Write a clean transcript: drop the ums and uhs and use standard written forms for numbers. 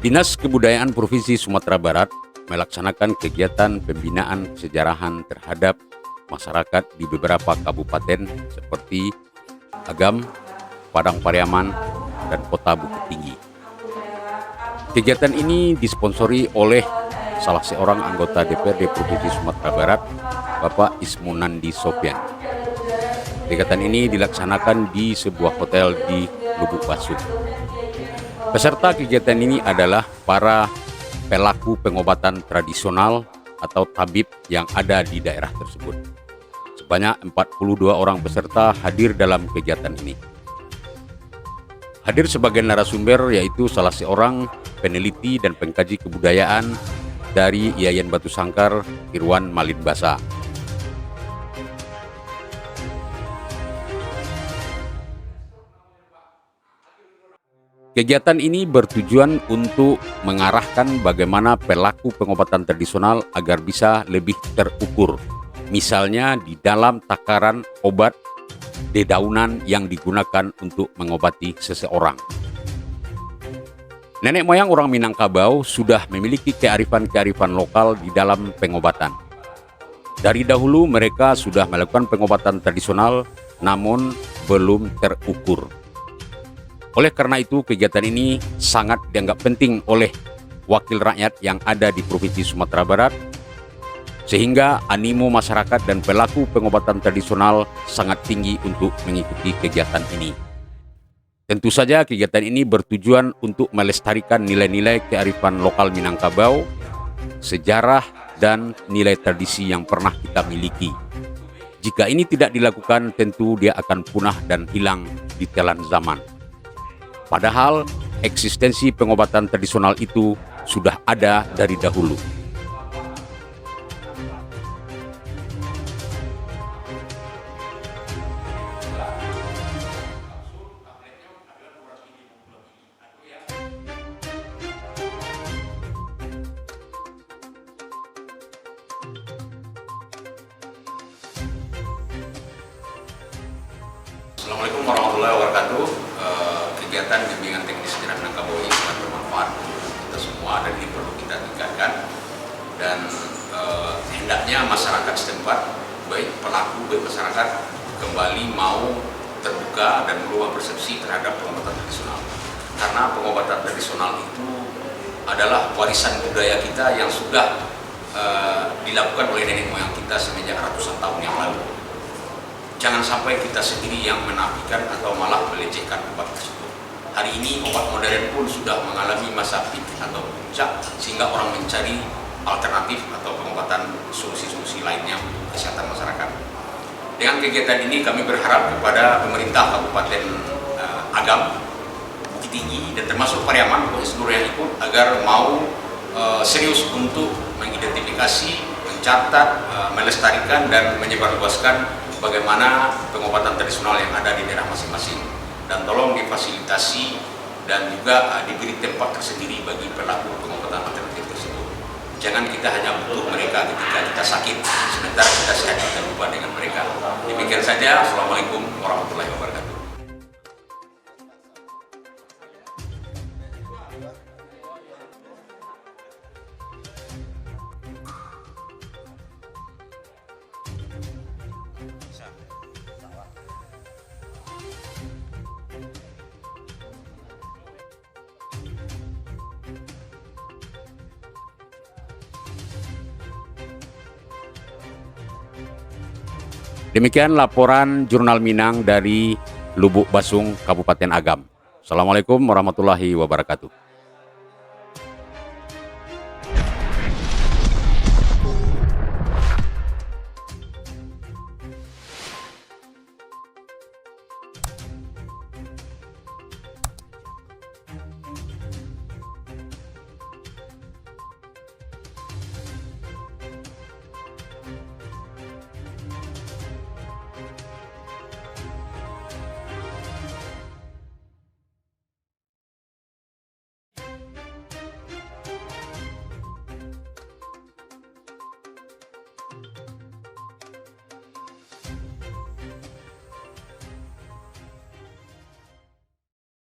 Dinas Kebudayaan Provinsi Sumatera Barat melaksanakan kegiatan pembinaan kesejarahan terhadap masyarakat di beberapa kabupaten seperti Agam, Padang Pariaman, dan Kota Bukit Tinggi. Kegiatan ini disponsori oleh salah seorang anggota DPRD Provinsi Sumatera Barat, Bapak Ismunandi Sofyan. Kegiatan ini dilaksanakan di sebuah hotel di Lubuk Basung. Peserta kegiatan ini adalah para pelaku pengobatan tradisional atau tabib yang ada di daerah tersebut. Sebanyak 42 orang peserta hadir dalam kegiatan ini. Hadir sebagai narasumber yaitu salah seorang peneliti dan pengkaji kebudayaan dari Yayan Batu Sangkar, Irwan Malinbasa. Kegiatan ini bertujuan untuk mengarahkan bagaimana pelaku pengobatan tradisional agar bisa lebih terukur. Misalnya di dalam takaran obat dedaunan yang digunakan untuk mengobati seseorang. Nenek moyang orang Minangkabau sudah memiliki kearifan-kearifan lokal di dalam pengobatan. Dari dahulu mereka sudah melakukan pengobatan tradisional namun belum terukur. Oleh karena itu, kegiatan ini sangat dianggap penting oleh wakil rakyat yang ada di Provinsi Sumatera Barat, sehingga animo masyarakat dan pelaku pengobatan tradisional sangat tinggi untuk mengikuti kegiatan ini. Tentu saja kegiatan ini bertujuan untuk melestarikan nilai-nilai kearifan lokal Minangkabau, sejarah, dan nilai tradisi yang pernah kita miliki. Jika ini tidak dilakukan, tentu dia akan punah dan hilang di telan zaman. Padahal eksistensi pengobatan tradisional itu sudah ada dari dahulu. Assalamualaikum warahmatullahi wabarakatuh. Kegiatan bimbingan teknis sejarah Minangkabau ini sangat bermanfaat untuk kita semua dan ini perlu kita tingkatkan. Dan hendaknya masyarakat setempat, baik pelaku baik masyarakat, kembali mau terbuka dan merubah persepsi terhadap pengobatan tradisional. Karena pengobatan tradisional itu adalah warisan budaya kita yang sudah dilakukan oleh nenek moyang kita semenjak ratusan tahun yang lalu. Jangan sampai kita sendiri yang menafikan atau malah melecehkan obat tersebut. Hari ini obat modern pun sudah mengalami masa peak atau puncak, sehingga orang mencari alternatif atau pengobatan solusi-solusi lainnya untuk kesehatan masyarakat. Dengan kegiatan ini kami berharap kepada pemerintah Kabupaten Agam, Bukit Tinggi, dan termasuk Pariaman, seluruh yang ikut, agar mau serius untuk mengidentifikasi, mencatat, melestarikan, dan menyebarluaskan bagaimana pengobatan tradisional yang ada di daerah masing-masing, dan tolong difasilitasi dan juga diberi tempat tersendiri bagi pelaku pengobatan alternatif tersebut. Jangan kita hanya butuh mereka ketika kita sakit, sementara kita sehat kita lupa dengan mereka. Demikian saja. Assalamualaikum warahmatullahi wabarakatuh. Demikian laporan Jurnal Minang dari Lubuk Basung, Kabupaten Agam. Assalamualaikum warahmatullahi wabarakatuh.